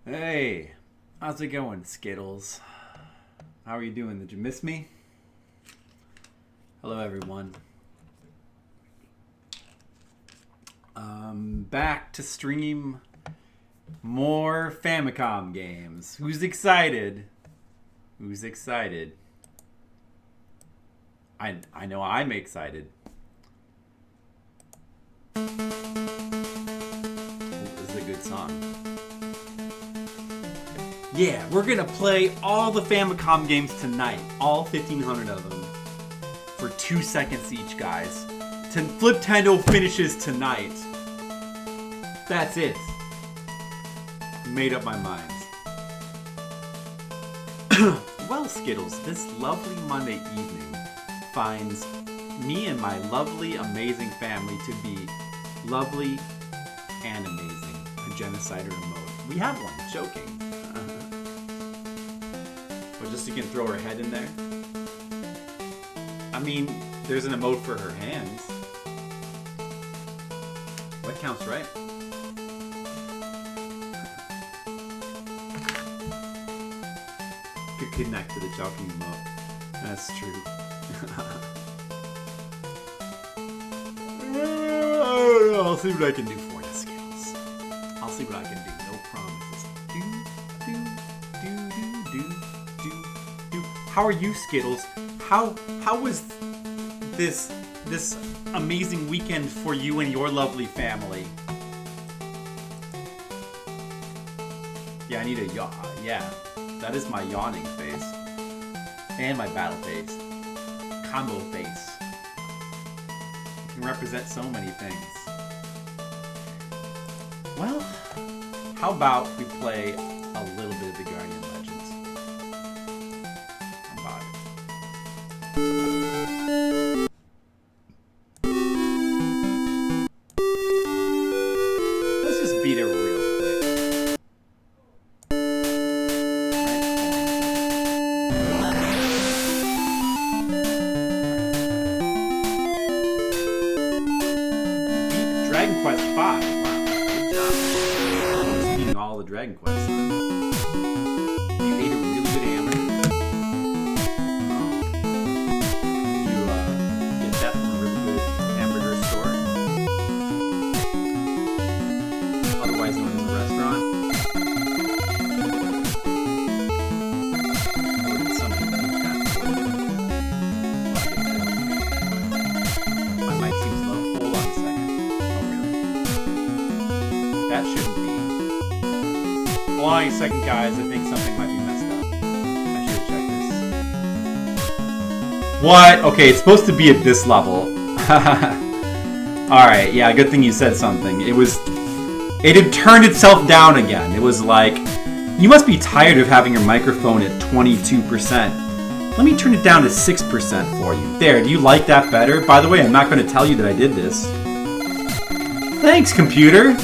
Hey, how's it going, Skittles? How are you doing? Did you miss me? Hello, everyone. Back to stream more Famicom games. Who's excited? Who's excited? I know I'm excited. Ooh, this is a good song. Yeah, we're gonna play all the Famicom games tonight. All 1,500 of them. For 2 seconds each, guys. Fliptendo finishes tonight. That's it. Made up my mind. Well, Skittles, this lovely Monday evening finds me and my lovely, amazing family to be lovely and amazing. A genocider emote. We have one, joking. Or just so you can throw her head in there. I mean, there's an emote for her hands. That counts, right? Could connect to the joking emote. That's true. I'll see what I can do for you, Skittles. I'll see what I can do. No promises. Do. How are you, Skittles? How was this amazing weekend for you and your lovely family? Yeah, I need a yawn. Yeah, that is my yawning face. And my battle face. Combo face. It can represent so many things. Well, how about we play a little bit of the Guardian Legends? How about it? Let's just beat it real quick. Dragon Quest V. Wow, good job. I'm just beating all the Dragon Quests. You ate a really good hamburger? Did you get that from a really good hamburger store? Otherwise known as a restaurant? Or did somebody do that for you? My mic seems low. Hold on a second. Oh, really? That shouldn't be. Hold on a second, guys. I think something might be messed up. I should check this. What? Okay, it's supposed to be at this level. Alright, yeah, good thing you said something. It had turned itself down again. It was like, you must be tired of having your microphone at 22%. Let me turn it down to 6% for you. There, do you like that better? By the way, I'm not going to tell you that I did this. Thanks, computer!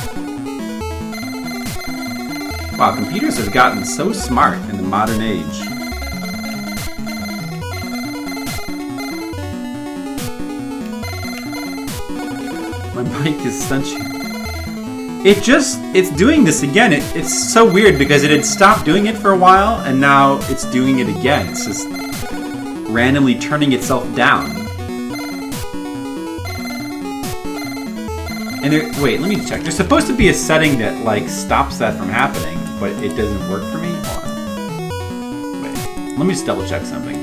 Wow, computers have gotten so smart in the modern age. My mic is such... It's doing this again. It's so weird because it had stopped doing it for a while, and now it's doing it again. It's just randomly turning itself down. And wait, let me check. There's supposed to be a setting that like stops that from happening, but it doesn't work for me. Hold on. Wait, let me just double check something.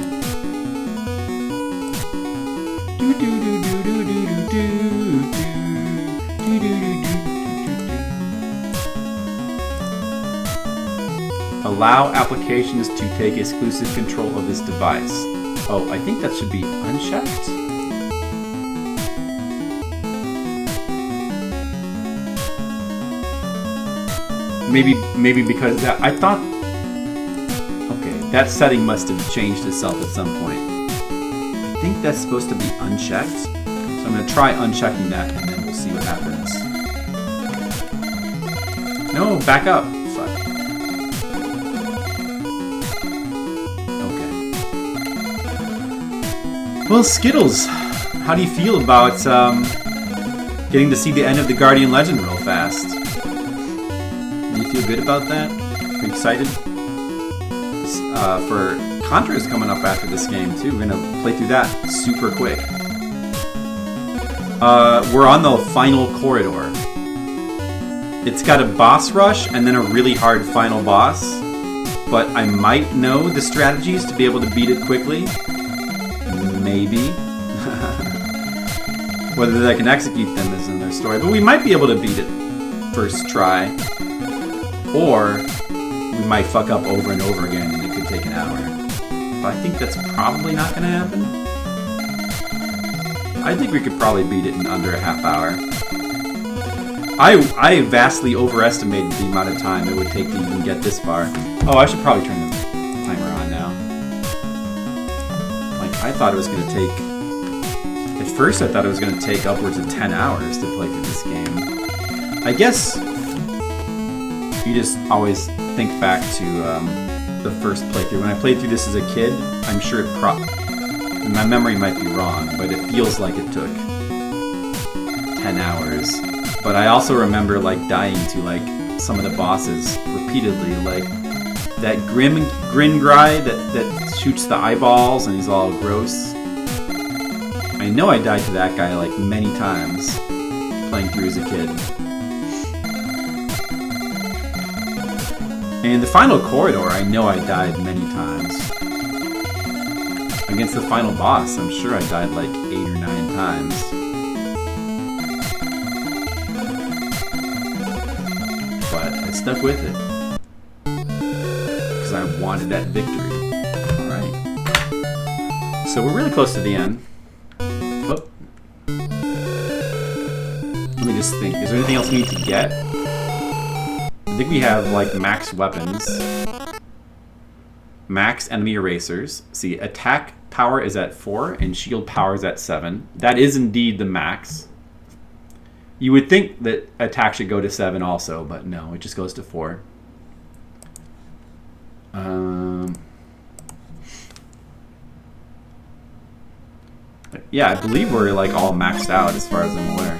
Allow applications to take exclusive control of this device. Oh, I think that should be unchecked. Maybe because that, I thought, okay, that setting must have changed itself at some point. I think that's supposed to be unchecked, so I'm going to try unchecking that and then we'll see what happens. No, back up. Fuck. Okay. Well, Skittles, how do you feel about getting to see the end of the Guardian Legend real fast? Do you feel good about that? Are you excited? For Contra is coming up after this game too. We're gonna play through that super quick. We're on the final corridor. It's got a boss rush and then a really hard final boss. But I might know the strategies to be able to beat it quickly. Maybe. Whether I can execute them is another story. But we might be able to beat it first try. Or we might fuck up over and over again and it could take an hour. But I think that's probably not going to happen. I think we could probably beat it in under a half hour. I vastly overestimated the amount of time it would take to even get this far. Oh, I should probably turn the timer on now. Like, I thought it was going to take... At first I thought it was going to take upwards of 10 hours to play through this game. I guess you just always think back to the first playthrough. When I played through this as a kid, I'm sure my memory might be wrong, but it feels like it took 10 hours. But I also remember like dying to like some of the bosses repeatedly, like that grin guy that shoots the eyeballs and he's all gross. I know I died to that guy like many times playing through as a kid. And the final corridor, I know I died many times. Against the final boss, I'm sure I died like 8 or 9 times. But I stuck with it. Because I wanted that victory. Alright. So we're really close to the end. Oh. Let me just think. Is there anything else we need to get? I think we have like max weapons. Max enemy erasers. See, attack power is at 4 and shield power is at 7. That is indeed the max. You would think that attack should go to 7 also, but no, it just goes to 4. Yeah, I believe we're like all maxed out as far as I'm aware.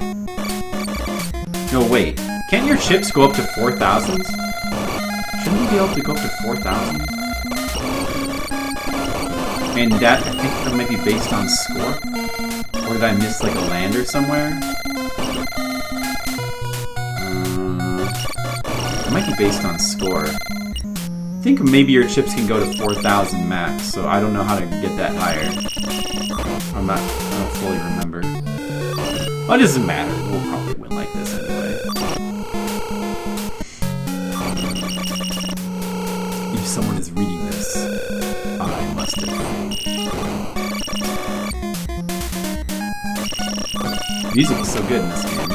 No, wait. Can't your chips go up to 4,000? Shouldn't you be able to go up to 4,000? And that, I think that might be based on score? Or did I miss like a lander somewhere? It might be based on score. I think maybe your chips can go to 4,000 max, so I don't know how to get that higher. I don't fully remember. Well, it doesn't matter. We'll probably win like this anyway. If someone is reading this, I must have. Music is so good in this game.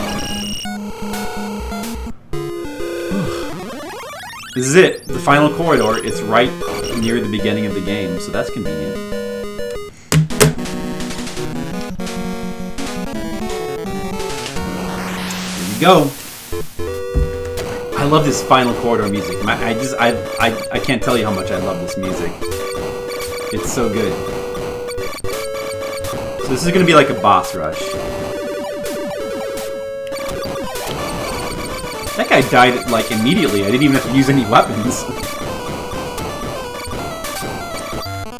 This is it. The final corridor. It's right near the beginning of the game, so that's convenient. Here we go. I love this final corridor music. I can't tell you how much I love this music. It's so good. So this is going to be like a boss rush. That guy died like immediately. I didn't even have to use any weapons.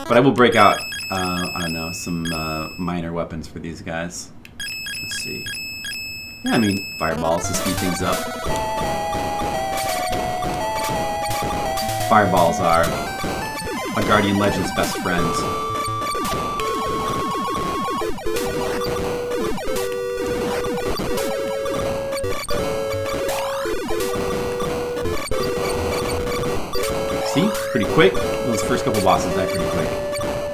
But I will break out, I don't know, some minor weapons for these guys. Let's see. Yeah, I mean, fireballs to speed things up. Fireballs are a Guardian Legend's best friend. See? Pretty quick. Those first couple bosses die pretty quick.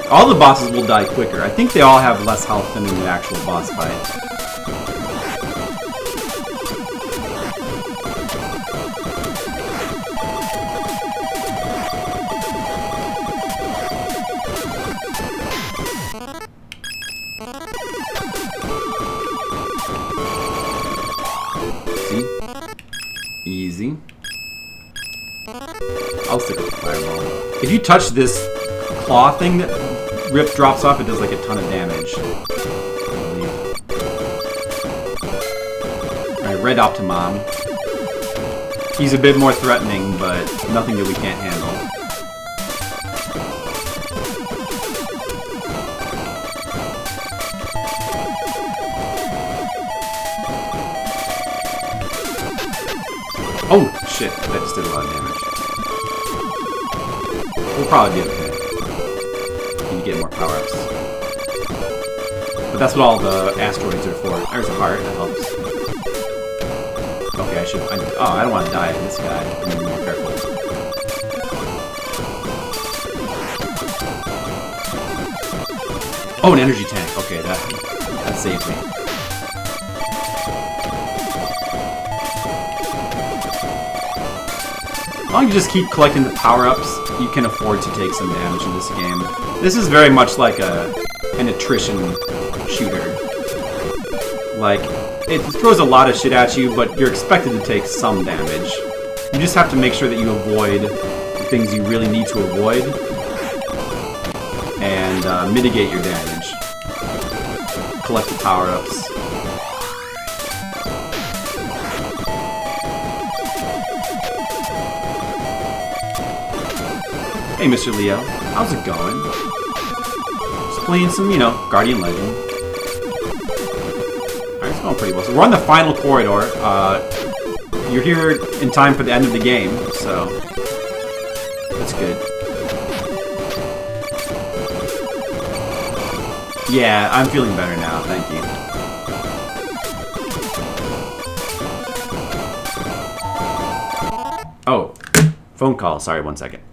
All the bosses will die quicker. I think they all have less health than in the actual boss fight. See? Easy. I'll stick with the fireball. If you touch this claw thing that drops off, it does like a ton of damage. Alright, Red Optimum. He's a bit more threatening, but nothing that we can't handle. Oh, shit. That just did a lot of damage. We'll probably be okay. And you get more power-ups. But that's what all the asteroids are for. There's a heart. That helps. Okay, I don't want to die to this guy. I need to be more careful. Oh, an energy tank. Okay, that saved me. As long as you just keep collecting the power-ups, you can afford to take some damage in this game. This is very much like an attrition shooter. Like, it throws a lot of shit at you, but you're expected to take some damage. You just have to make sure that you avoid the things you really need to avoid, and mitigate your damage. Collect the power-ups. Hey, Mr. Leo. How's it going? Just playing some, you know, Guardian Legend. Alright, it's going pretty well. So we're on the final corridor. You're here in time for the end of the game, so that's good. Yeah, I'm feeling better now, thank you. Oh, phone call. Sorry, 1 second.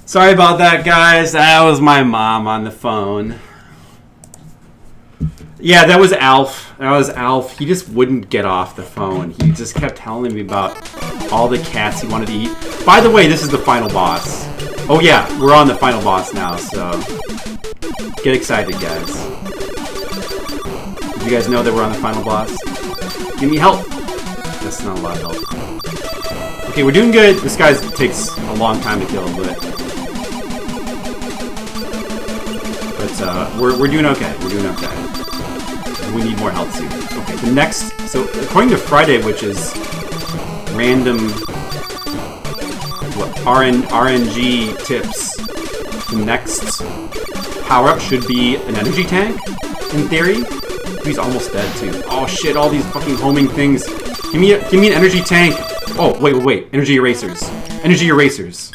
Sorry about that, guys. That was my mom on the phone. Yeah, that was Alf. That was Alf. He just wouldn't get off the phone. He just kept telling me about all the cats he wanted to eat. By the way, this is the final boss. Oh yeah, we're on the final boss now, so get excited, guys. Did you guys know that we're on the final boss? Give me help. That's not a lot of help. Okay, we're doing good. This guy takes a long time to kill, but we're doing okay. We're doing okay. We need more health soon. Okay, the next... So, according to Friday, which is random... What? RNG tips. The next power-up should be an energy tank, in theory. He's almost dead, too. Oh, shit, all these fucking homing things. Give me an energy tank. Oh, wait. Energy erasers. Energy erasers.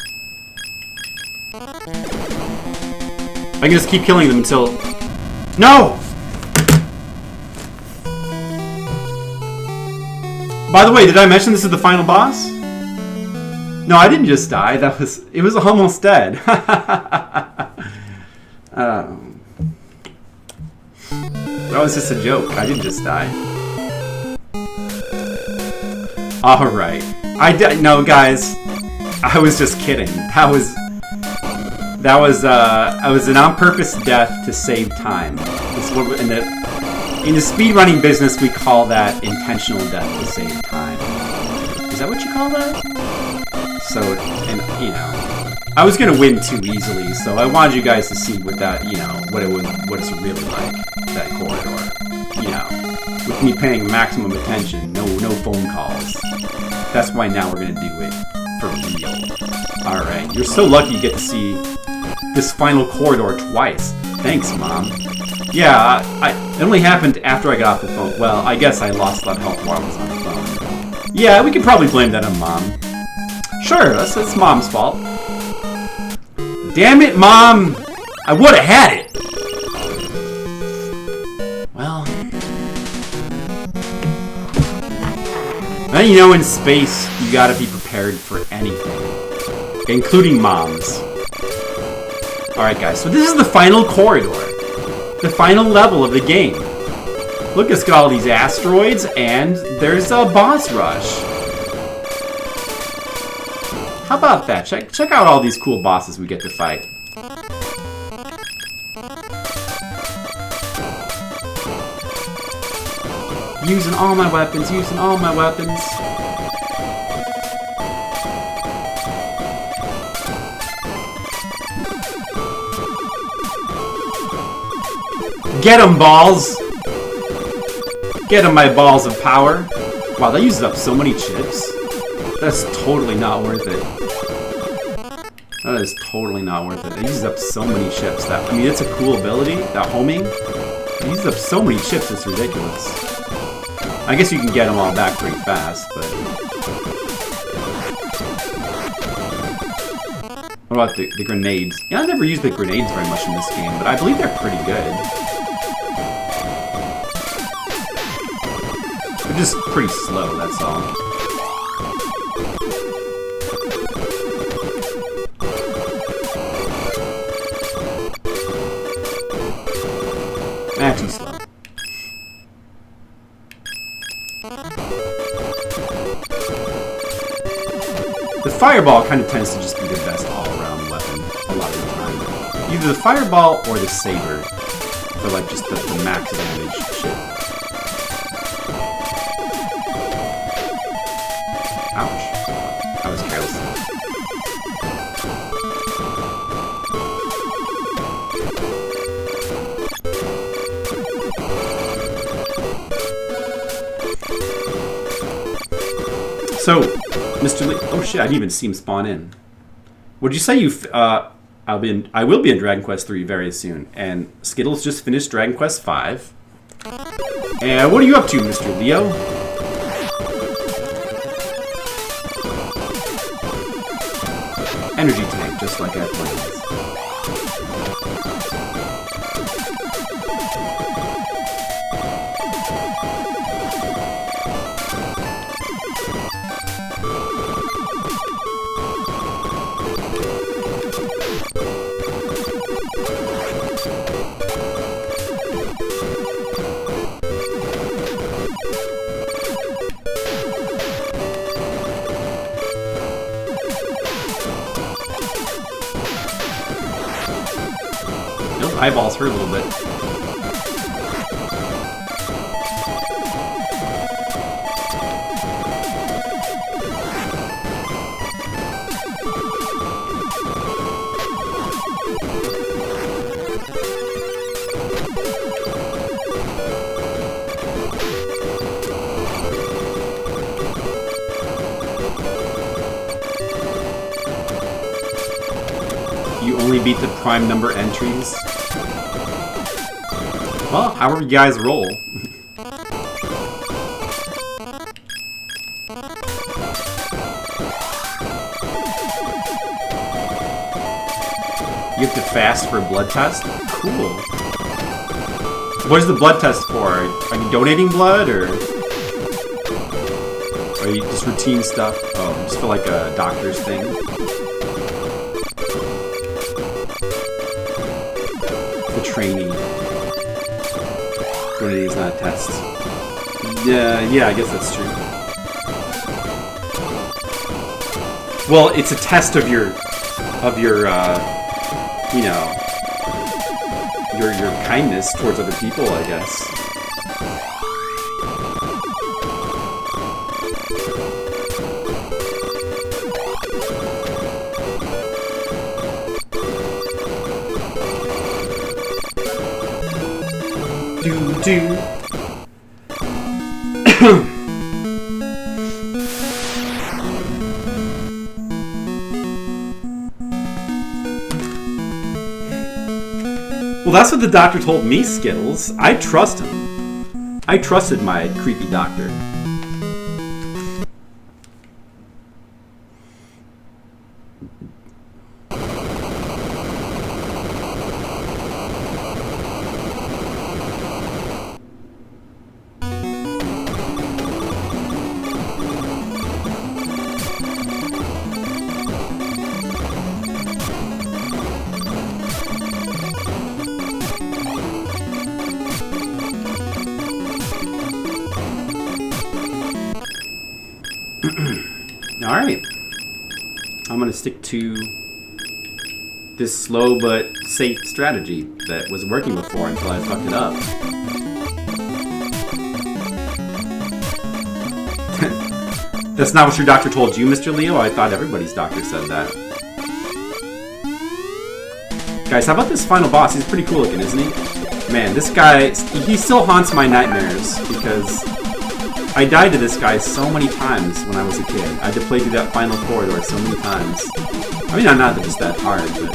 I can just keep killing them until... No! By the way, did I mention this is the final boss? No, I didn't just die. It was almost dead. That was just a joke. I didn't just die. Alright. No, guys. I was just kidding. That was an on-purpose death to save time. This is what, in the speedrunning business, we call that intentional death to save time. Is that what you call that? So, and you know, I was gonna win too easily, so I wanted you guys to see what that, you know, what it's really like, that corridor. You know, with me paying maximum attention, no phone calls. That's why now we're gonna do it for real. All right, you're so lucky you get to see this final corridor twice. Thanks, Mom. Yeah, it only happened after I got off the phone. Well, I guess I lost a lot of health while I was on the phone. Yeah, we could probably blame that on Mom. Sure, that's Mom's fault. Damn it, Mom! I would've had it! Well... you know, in space, you gotta be prepared for anything. Including Moms. Alright guys, so this is the final corridor. The final level of the game. Look, it's got all these asteroids, and there's a boss rush. How about that? Check out all these cool bosses we get to fight. Using all my weapons, using all my weapons. Get 'em, balls! Get 'em, my balls of power. Wow, that uses up so many chips. That's totally not worth it. That is totally not worth it. It uses up so many chips. I mean, it's a cool ability, that homing. It uses up so many chips, it's ridiculous. I guess you can get them all back pretty fast, but... What about the grenades? Yeah, I never used the grenades very much in this game, but I believe they're pretty good. They're just pretty slow, that's all. Too slow. The fireball kind of tends to just be the best all-around weapon a lot of the time. Either the fireball or the saber for like just the max damage shit. Ouch. I was careless. So, Mr. Lee, oh shit, I didn't even see him spawn in. Would you say I will be in Dragon Quest 3 very soon, and Skittles just finished Dragon Quest 5. And what are you up to, Mr. Leo? Energy tank, just like I planned. Eyeballs hurt a little bit. You only beat the prime number entries? Well, however you guys roll. You have to fast for a blood test? Cool. What is the blood test for? Are you donating blood, or are you just routine stuff? Oh, just for like a doctor's thing? The training. Donating is not a test. Yeah, I guess that's true. Well, it's a test of your, you know, your kindness towards other people, I guess. Do. Well, that's what the doctor told me, Skittles. I trust him. I trusted my creepy doctor. Alright. I'm gonna stick to this slow but safe strategy that was working before until I fucked it up. That's not what your doctor told you, Mr. Leo? I thought everybody's doctor said that. Guys, how about this final boss? He's pretty cool looking, isn't he? Man, this guy, he still haunts my nightmares because I died to this guy so many times when I was a kid. I had to play through that final corridor so many times. I mean, I'm not just that hard, but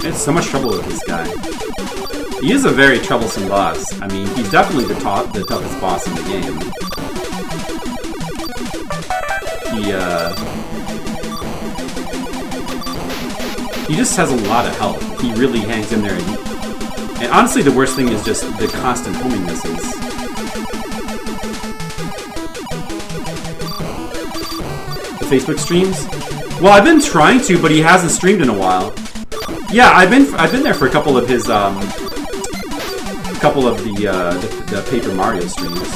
it's so much trouble with this guy. He is a very troublesome boss. I mean, he's definitely the toughest boss in the game. He just has a lot of health. He really hangs in there. And honestly, the worst thing is just the constant homing misses. The Facebook streams? Well, I've been trying to, but he hasn't streamed in a while. Yeah, I've been there for a couple of his the Paper Mario streams.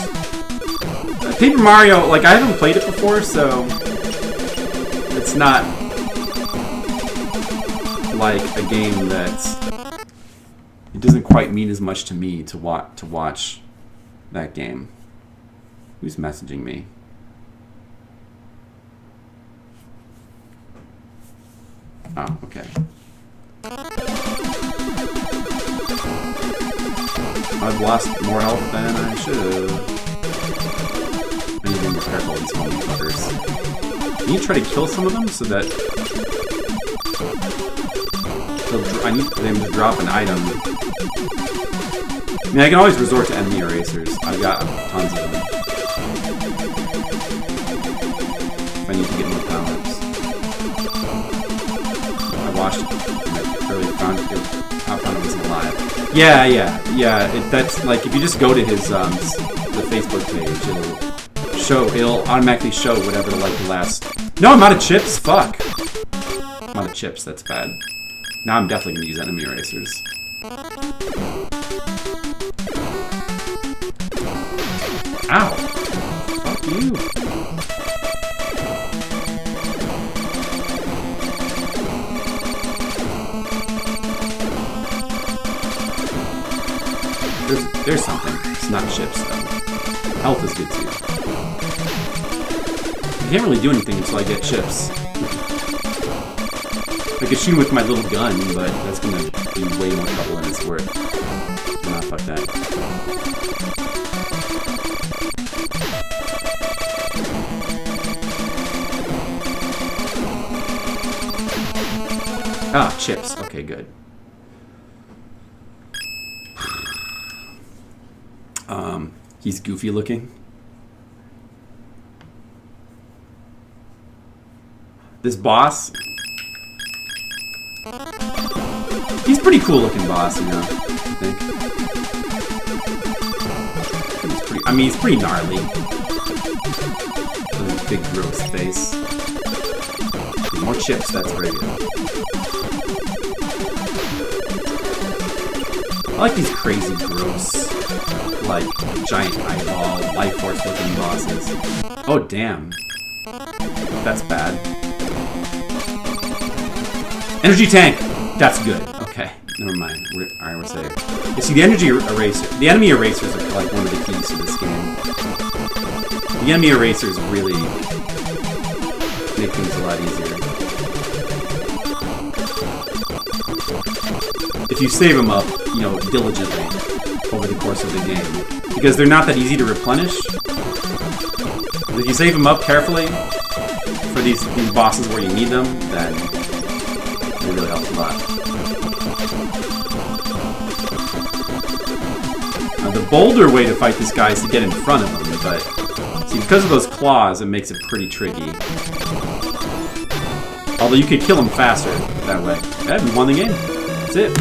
Paper Mario, like, I haven't played it before, so it's not like a game that's, it doesn't quite mean as much to me to watch that game. Who's messaging me? Oh, okay. I've lost more health than I should. I need to be more careful with these motherfuckers. I need to try to kill some of them so that I need them to drop an item. I mean, I can always resort to enemy erasers. I've got tons of them. If I need to get more power-ups. I watched it earlier, found it wasn't alive. Yeah. That's like, if you just go to his the Facebook page, it'll automatically show whatever the last. No, I'm out of chips. Fuck. I'm out of chips. That's bad. Now I'm definitely gonna use enemy erasers. Ow! Fuck you! There's something. It's not chips though. Health is good too. I can't really do anything until I get chips. I could shoot with my little gun, but that's gonna be way more trouble than it's worth. Nah, fuck that. Ah, chips. Okay, good. He's goofy looking. This boss, he's pretty cool looking boss, you know, I think. He's pretty gnarly. With a big gross face. More chips, that's very good. I like these crazy, gross, like, giant eyeball, life force looking bosses. Oh, damn. That's bad. Energy tank! That's good. Okay, never mind. Alright, we're safe. You see, the enemy erasers are like one of the keys to this game. The enemy erasers really make things a lot easier. If you save them up, you know, diligently over the course of the game. Because they're not that easy to replenish. If you save them up carefully for these bosses where you need them, then it really helps a lot. Now, the bolder way to fight this guy is to get in front of him, but see, because of those claws, it makes it pretty tricky. Although you could kill him faster that way. Yeah, we won the game. That's it.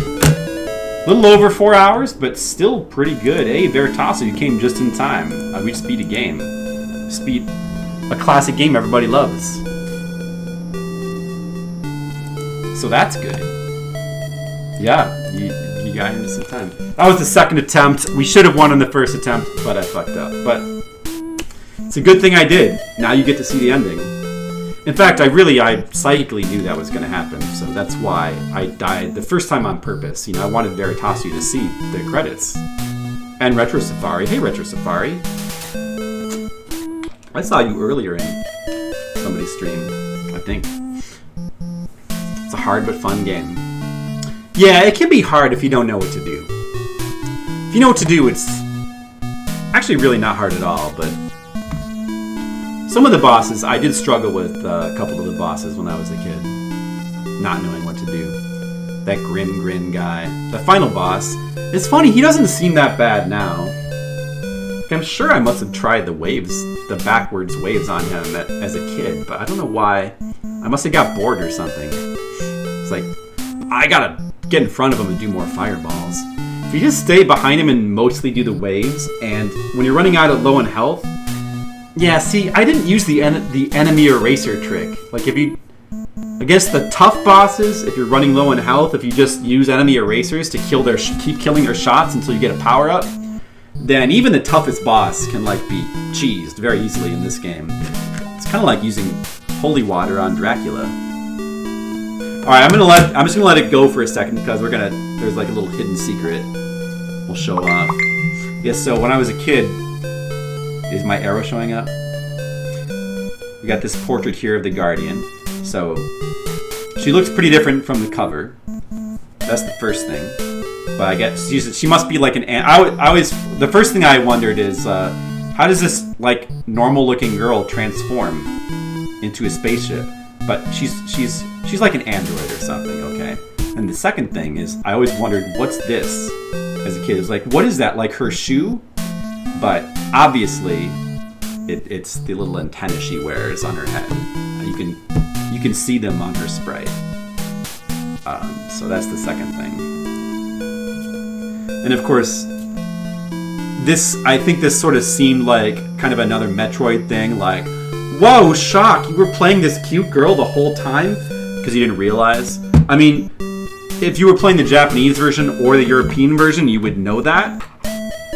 A little over 4 hours, but still pretty good. Hey, Veritasso, you came just in time. We just beat a game. Just beat a classic game everybody loves. So that's good. Yeah, you got him just in time. That was the second attempt. We should have won on the first attempt, but I fucked up. But it's a good thing I did. Now you get to see the ending. In fact, I psychically knew that was going to happen, so that's why I died the first time on purpose. You know, I wanted Veritasso to see the credits. And Retro Safari. Hey, Retro Safari. I saw you earlier in somebody's stream, I think. It's a hard but fun game. Yeah, it can be hard if you don't know what to do. If you know what to do, it's actually really not hard at all, but some of the bosses, I did struggle with a couple of the bosses when I was a kid. Not knowing what to do. That Grin guy. The final boss. It's funny, he doesn't seem that bad now. Like, I'm sure I must have tried the waves, the backwards waves on him as a kid, but I don't know why. I must have got bored or something. It's like, I gotta get in front of him and do more fireballs. If you just stay behind him and mostly do the waves, and when you're running out of low on health, yeah, see, I didn't use the enemy eraser trick. Like, if you, against the tough bosses, if you're running low on health, if you just use enemy erasers to keep killing their shots until you get a power up, then even the toughest boss can like be cheesed very easily in this game. It's kind of like using holy water on Dracula. All right, I'm just gonna let it go for a second because there's like a little hidden secret we'll show off. Yes, so when I was a kid, Is my arrow showing up? We got this portrait here of the Guardian. So she looks pretty different from the cover. That's the first thing. But I guess she must be like an. I always the first thing I wondered is how does this like normal looking girl transform into a spaceship? But she's like an android or something. Okay. And the second thing is I always wondered what's this as a kid. It was like what is that, like her shoe? But obviously it's the little antenna she wears on her head. You can see them on her sprite. So that's the second thing. And of course, I think this sort of seemed like kind of another Metroid thing, like, whoa, shock, you were playing this cute girl the whole time? Because you didn't realize. I mean, if you were playing the Japanese version or the European version, you would know that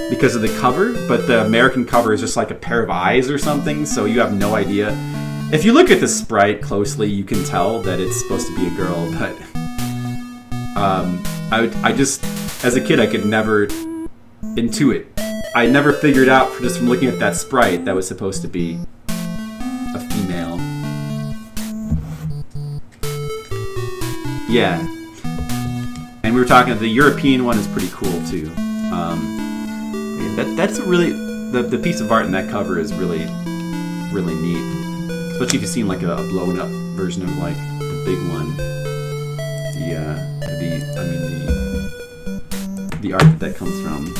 because of the cover, but the American cover is just like a pair of eyes or something, so you have no idea. If you look at the sprite closely, you can tell that it's supposed to be a girl, but I just, as a kid, I could never intuit. I never figured out, just from looking at that sprite, that was supposed to be a female. Yeah. And we were talking, the European one is pretty cool, too. That's really, the piece of art in that cover is really, really neat. Especially if you've seen like a blown up version of like the big one. The art that comes from.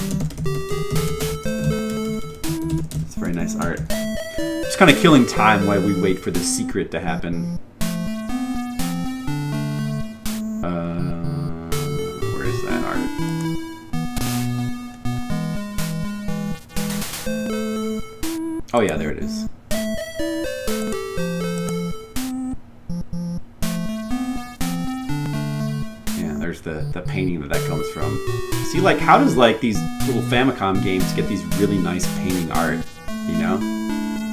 It's very nice art. Just kind of killing time while we wait for the secret to happen. Where is that art? Oh yeah, there it is. Yeah, there's the painting that comes from. See, like, how does like these little Famicom games get these really nice painting art? You know,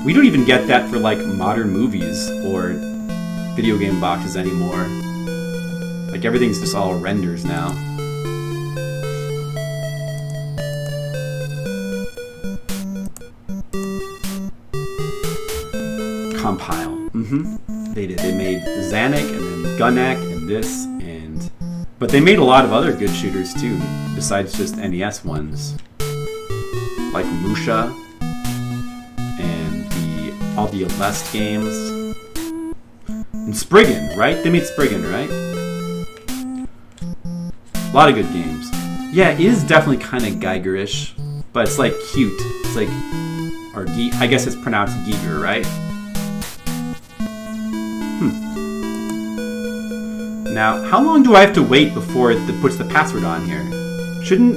we don't even get that for like modern movies or video game boxes anymore. Like everything's just all renders now. Compile. They did. They made Zanuck and then Gunnak and this, but they made a lot of other good shooters too, besides just NES ones, like Musha and all the Alest games and Spriggan. Right? They made Spriggan, right? A lot of good games. Yeah, it is definitely kind of Geigerish, but it's like cute. It's like, or I guess it's pronounced Giger, right? Now, how long do I have to wait before it puts the password on here?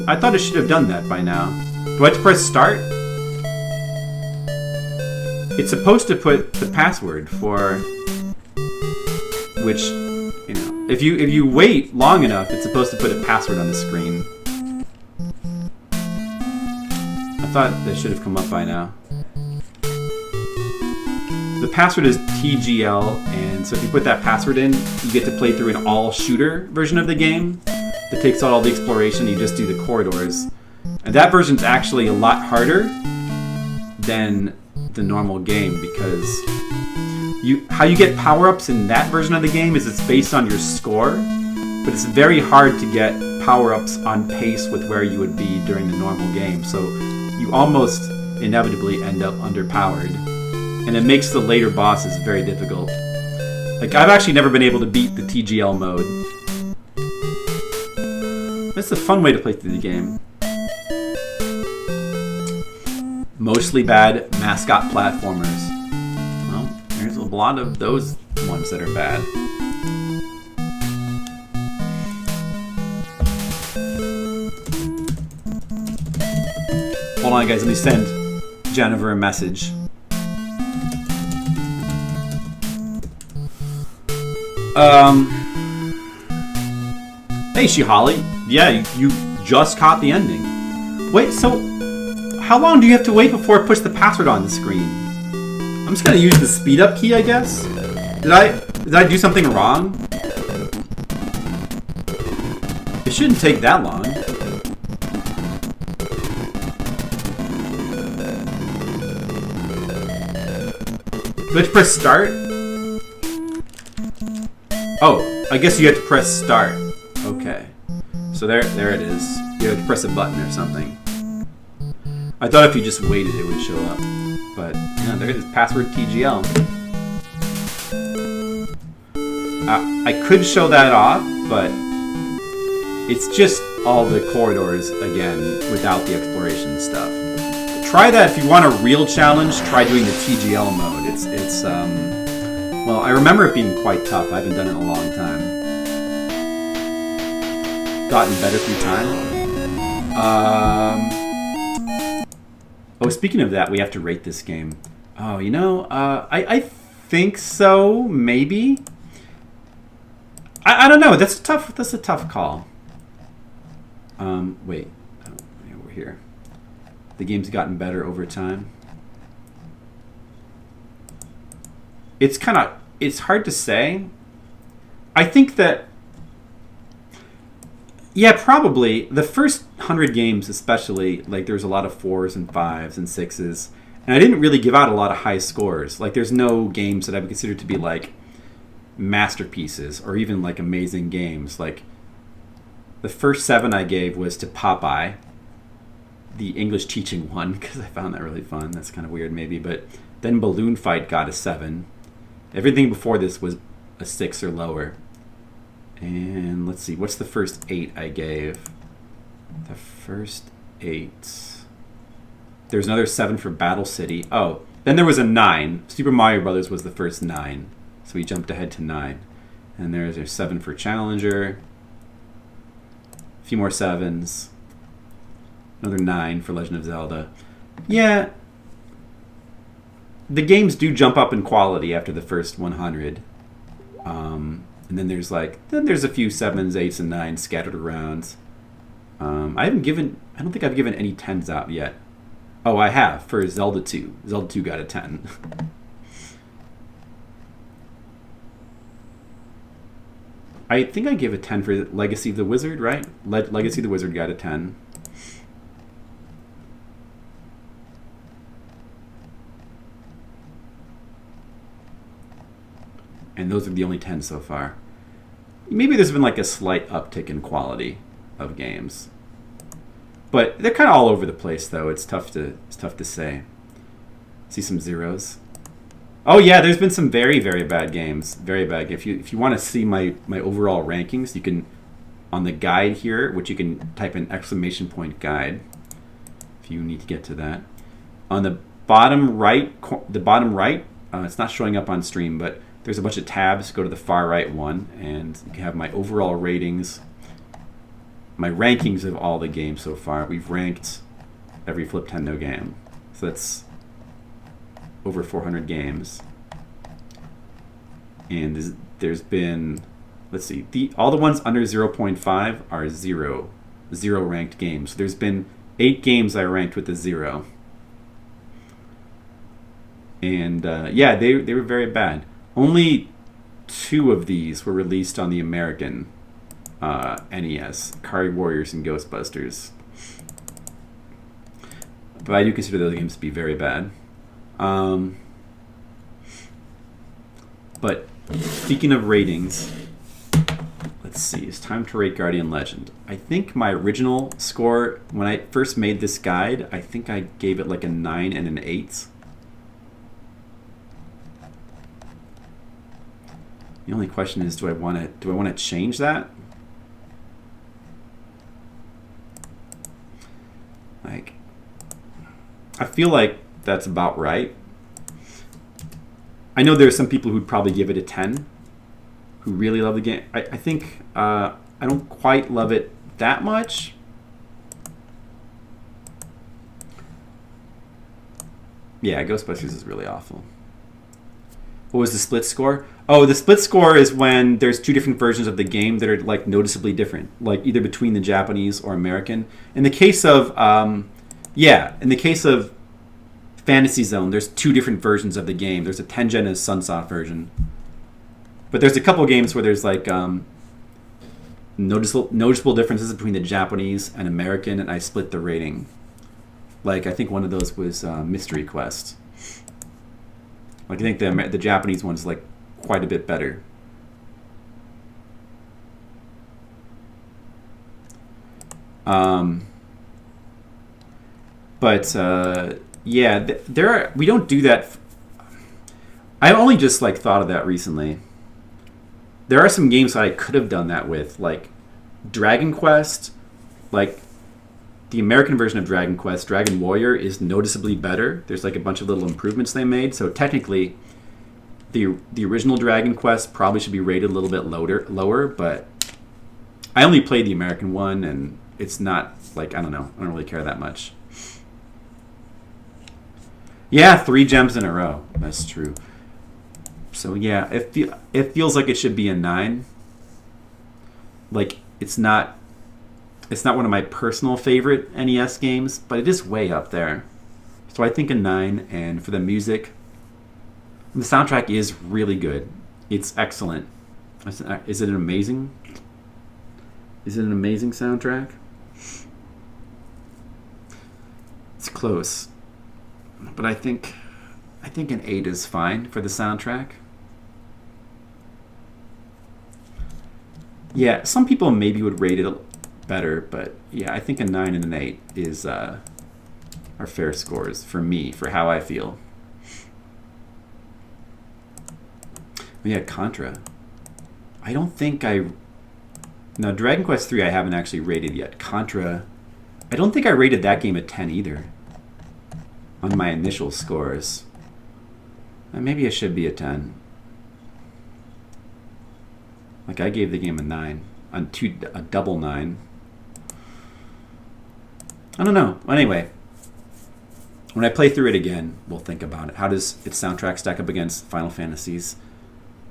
I thought it should have done that by now. Do I have to press start? It's supposed to put the password for which, you know, if you wait long enough, it's supposed to put a password on the screen. I thought that should have come up by now. The password is TGL, and so if you put that password in, you get to play through an all-shooter version of the game that takes out all the exploration. You just do the corridors. And that version's actually a lot harder than the normal game because how you get power-ups in that version of the game is it's based on your score, but it's very hard to get power-ups on pace with where you would be during the normal game. So you almost inevitably end up underpowered. And it makes the later bosses very difficult. Like, I've actually never been able to beat the TGL mode. That's a fun way to play through the game. Mostly bad mascot platformers. Well, there's a lot of those ones that are bad. Hold on, guys. Let me send Jennifer a message. Hey, Shihali. Yeah, you just caught the ending. Wait, so how long do you have to wait before it puts the password on the screen? I'm just gonna use the speed up key, I guess. Did I do something wrong? It shouldn't take that long. Do I have to press start? Oh, I guess you have to press start. Okay. So there it is. You have to press a button or something. I thought if you just waited it would show up. But, no, there it is. Password TGL. I could show that off, but it's just all the corridors again without the exploration stuff. Try that if you want a real challenge. Try doing the TGL mode. It's well, I remember it being quite tough. I haven't done it in a long time. Gotten better through time. Oh, speaking of that, we have to rate this game. Oh, you know, I think so. Maybe. I don't know. That's tough. That's a tough call. Wait. Oh, yeah, we're here. The game's gotten better over time. It's hard to say. I think that, yeah, probably the first 100 games, especially, like there's a lot of 4s and 5s and 6s, and I didn't really give out a lot of high scores. Like there's no games that I would consider to be like masterpieces or even like amazing games. Like the first 7 I gave was to Popeye, the English teaching one, because I found that really fun. That's kind of weird maybe, but then Balloon Fight got a 7. Everything before this was a 6 or lower. And let's see, what's the first 8 I gave? The first 8. There's another 7 for Battle City. Oh, then there was a 9. Super Mario Brothers was the first 9. So we jumped ahead to 9. And there's a 7 for Challenger. A few more 7s. Another 9 for Legend of Zelda. Yeah. The games do jump up in quality after the first 100. And then there's a few 7s, 8s, and 9s scattered around. I don't think I've given any 10s out yet. Oh, I have for Zelda 2. Zelda 2 got a 10. I think I gave a 10 for Legacy of the Wizard, right? Legacy of the Wizard got a 10. And those are the only 10 so far. Maybe there's been like a slight uptick in quality of games. But they're kind of all over the place though. It's tough to say. See some 0s. Oh yeah, there's been some very, very bad games. Very bad. If you want to see my overall rankings, you can on the guide here, which you can type in !guide if you need to get to that. On the bottom right, it's not showing up on stream, but there's a bunch of tabs. Go to the far right one, and you can have my overall ratings, my rankings of all the games so far. We've ranked every Fliptendo game, so that's over 400 games. And there's been, let's see, all the ones under 0.5 are zero ranked games. So there's been 8 games I ranked with a 0. And yeah, they were very bad. Only 2 of these were released on the American NES, Kari Warriors and Ghostbusters. But I do consider those games to be very bad. But speaking of ratings, let's see, it's time to rate Guardian Legend. I think my original score, when I first made this guide, I think I gave it like a 9 and an 8. The only question is, do I want to change that? Like, I feel like that's about right. I know there's some people who'd probably give it a 10, who really love the game. I think I don't quite love it that much. Yeah, Ghostbusters is really awful. What was the split score? Oh, the split score is when there's 2 different versions of the game that are like noticeably different, like either between the Japanese or American. In the case of, in the case of Fantasy Zone, there's 2 different versions of the game. There's a Tengen and a Sunsoft version. But there's a couple games where there's like noticeable differences between the Japanese and American, and I split the rating. Like, I think one of those was Mystery Quest. Like, I think the Japanese one's like quite a bit better. But yeah, we don't do that. I only just like thought of that recently. There are some games that I could have done that with, like Dragon Quest. Like the American version of Dragon Quest, Dragon Warrior, is noticeably better. There's like a bunch of little improvements they made. So technically, the original Dragon Quest probably should be rated a little bit lower. But I only played the American one, and it's not like, I don't know. I don't really care that much. Yeah, 3 gems in a row. That's true. So yeah, it feels like it should be a 9. Like it's not one of my personal favorite NES games, but it is way up there. So I think a 9. And for the music, the soundtrack is really good. It's excellent. Is it an amazing? Is it an amazing soundtrack? It's close, but I think an 8 is fine for the soundtrack. Yeah, some people maybe would rate it better, but yeah, I think a 9 and an 8 is are fair scores for me, for how I feel. Yeah, Contra. I don't think now Dragon Quest 3 I haven't actually rated yet. Contra, I don't think I rated that game a 10 either on my initial scores. Maybe it should be a 10. Like I gave the game a 9 on a double 9. I don't know. Anyway, when I play through it again, we'll think about it. How does its soundtrack stack up against Final Fantasies?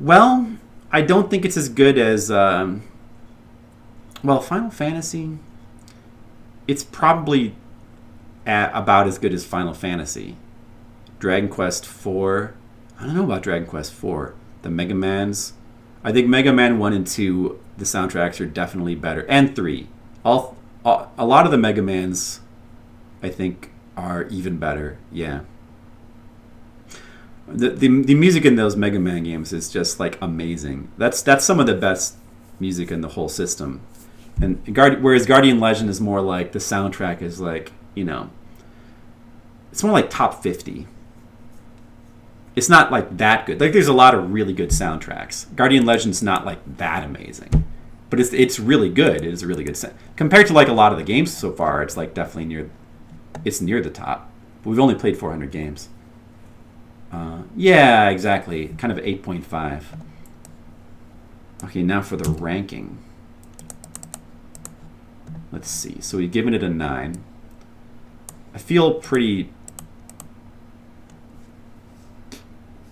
Well, I don't think it's as good as Final Fantasy. It's probably about as good as Final Fantasy. Dragon Quest 4. I don't know about Dragon Quest 4. The Mega Mans. I think Mega Man 1 and 2, the soundtracks are definitely better. And 3. A lot of the Mega Mans, I think, are even better. Yeah. The music in those Mega Man games is just like amazing. That's some of the best music in the whole system. And whereas Guardian Legend is more like the soundtrack is like, it's more like top 50. It's not like that good. Like there's a lot of really good soundtracks. Guardian Legend's not like that amazing, but it's really good. It is a really good sound. Compared to like a lot of the games so far, it's like definitely near the top. But we've only played 400 games. Yeah, exactly. Kind of 8.5. Okay, now for the ranking. Let's see. So we've given it a 9. I feel pretty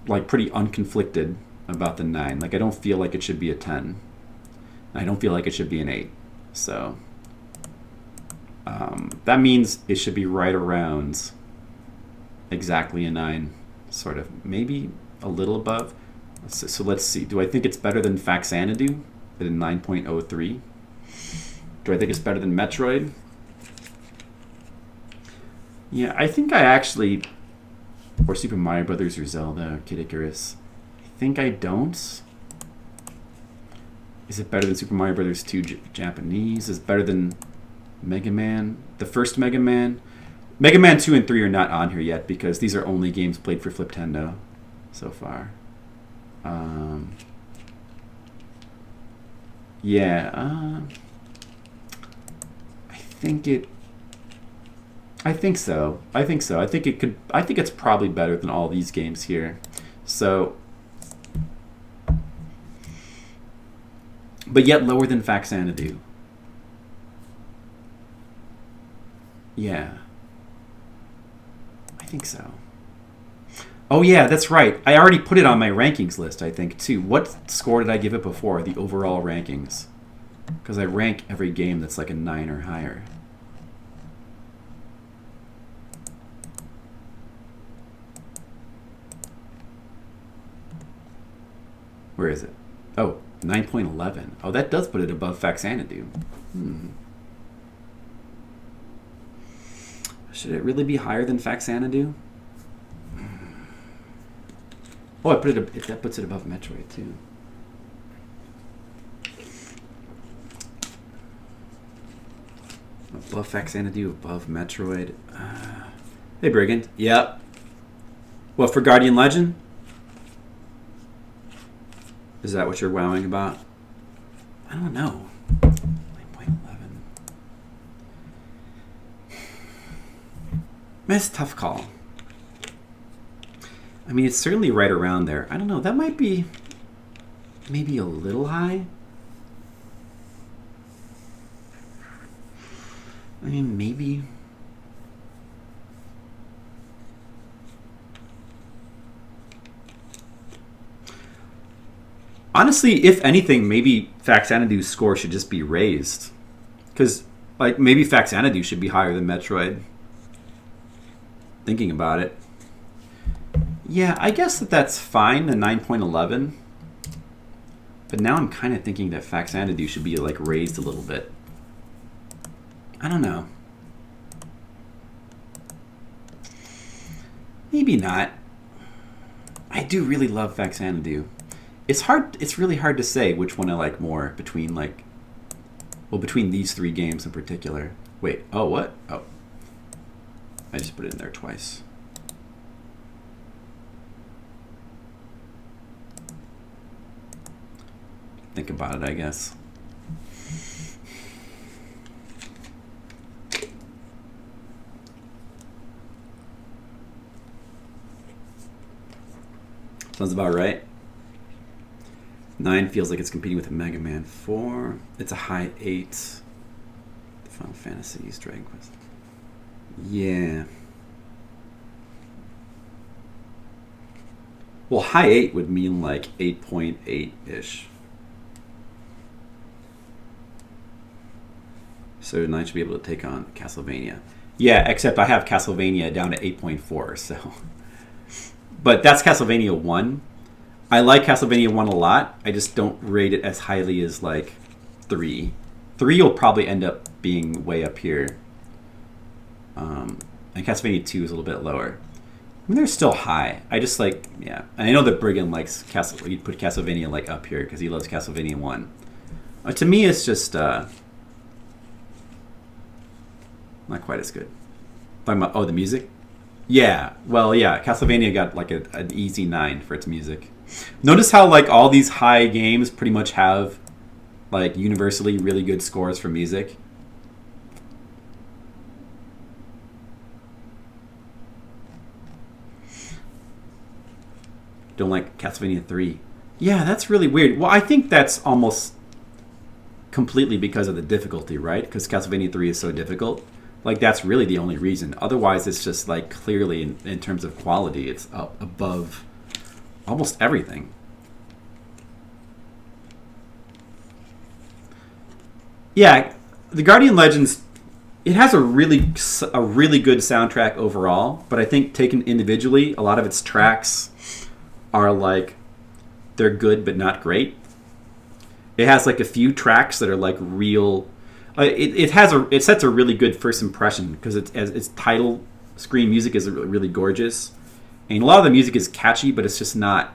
unconflicted about the 9. Like I don't feel like it should be a 10. I don't feel like it should be an 8. So that means it should be right around exactly a 9, sort of. Maybe a little above. So let's see. Do I think it's better than Faxanadu at a 9.03? Do I think it's better than Metroid? Yeah, I think I actually... Or Super Mario Brothers or Zelda or Kid Icarus. I think I don't. Is it better than Super Mario Brothers 2 Japanese? Is it better than Mega Man? The first Mega Man? Mega Man 2 and 3 are not on here yet because these are only games played for Fliptendo so far. Yeah. I think so. I think it's probably better than all these games here. So, but yet lower than Faxanadu. Yeah. I think so. Oh yeah, that's right. I already put it on my rankings list, I think, too. What score did I give it before? The overall rankings. Because I rank every game that's like a 9 or higher. Where is it? Oh, 9.11. Oh, that does put it above Faxanadu. Should it really be higher than Faxanadu? Oh, that puts it above Metroid too. Above Faxanadu, above Metroid. Hey, Brigand. Yep. What, for Guardian Legend? Is that what you're wowing about? I don't know. 9.11. That's a tough call. I mean, it's certainly right around there. I don't know. That might be maybe a little high. I mean, maybe. Honestly, if anything, maybe Faxanadu's score should just be raised. Because, like, maybe Faxanadu should be higher than Metroid. Thinking about it. Yeah, I guess that's fine, the 9.11. But now I'm kind of thinking that Faxanadu should be, like, raised a little bit. I don't know. Maybe not. I do really love Faxanadu. It's really hard to say which one I like more between between these three games in particular. Wait, oh, what? Oh. I just put it in there twice. Think about it, I guess. Sounds about right. 9 feels like it's competing with a Mega Man 4. It's a high 8. The Final Fantasies, Dragon Quest. Yeah. Well, high 8 would mean like 8.8-ish. So 9 should be able to take on Castlevania. Yeah, except I have Castlevania down to 8.4, so... But that's Castlevania 1. I like Castlevania 1 a lot. I just don't rate it as highly as, like, 3. 3 will probably end up being way up here. And Castlevania 2 is a little bit lower. I mean, they're still high. I just like, yeah. And I know that Brigand likes you'd put Castlevania, like, up here because he loves Castlevania 1. To me, it's just not quite as good. Talking about, oh, the music? Yeah, well, yeah, Castlevania got like an easy 9 for its music. Notice how like all these high games pretty much have like universally really good scores for music. Don't like Castlevania 3. Yeah, that's really weird. Well, I think that's almost completely because of the difficulty, right? Because Castlevania 3 is so difficult. Like, that's really the only reason. Otherwise, it's just, like, clearly, in terms of quality, it's up above almost everything. Yeah, the Guardian Legends, it has a really good soundtrack overall, but I think taken individually, a lot of its tracks are, like, they're good but not great. It has, like, a few tracks that are, like, real... It sets a really good first impression because its title screen music is really gorgeous, and a lot of the music is catchy, but it's just not.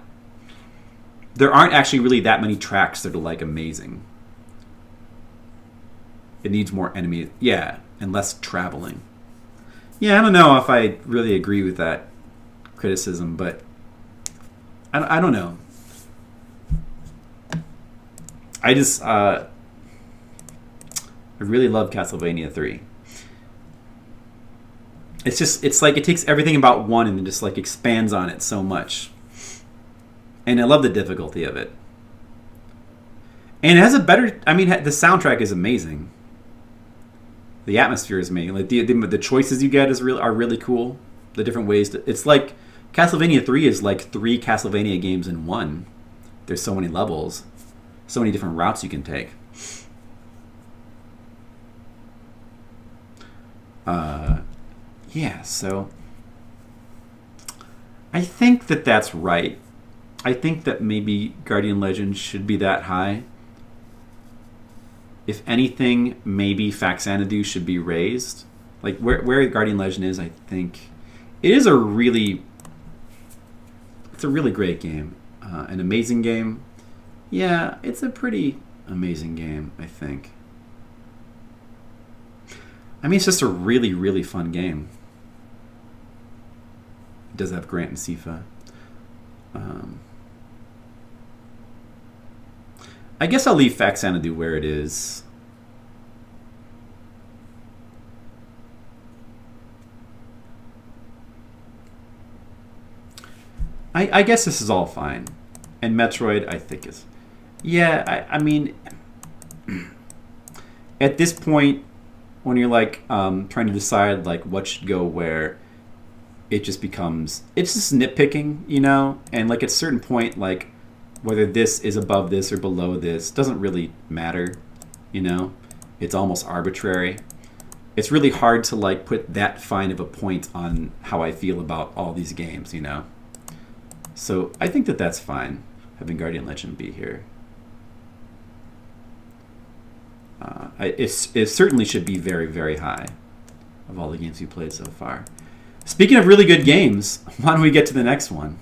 There aren't actually really that many tracks that are like amazing. It needs more enemies, yeah, and less traveling. Yeah, I don't know if I really agree with that criticism, but I don't know. I just. I really love Castlevania 3. It's like it takes everything about 1 and then just like expands on it so much. And I love the difficulty of it. And it has a better, I mean, the soundtrack is amazing. The atmosphere is amazing. Like the choices you get are really cool. The different ways it's like Castlevania 3 is like 3 Castlevania games in 1. There's so many levels, so many different routes you can take. Yeah, so I think that that's right. I think that maybe Guardian Legend should be that high. If anything, maybe Faxanadu should be raised. Like where Guardian Legend is, I think it is a really It's a really great game. An amazing game. Yeah, it's a pretty amazing game, I think. I mean, it's just a really, really fun game. It does have Grant and Sifa. I guess I'll leave Fact Xanadu where it is. I guess this is all fine. And Metroid, I think, is... Yeah, I mean... At this point, when you're, like, trying to decide, like, what should go where, it just becomes... It's just nitpicking, you know? And, like, at a certain point, like, whether this is above this or below this doesn't really matter, you know? It's almost arbitrary. It's really hard to, like, put that fine of a point on how I feel about all these games, you know? So I think that that's fine, having Guardian Legend be here. It certainly should be very, very high of all the games we played so far. Speaking of really good games, why don't we get to the next one?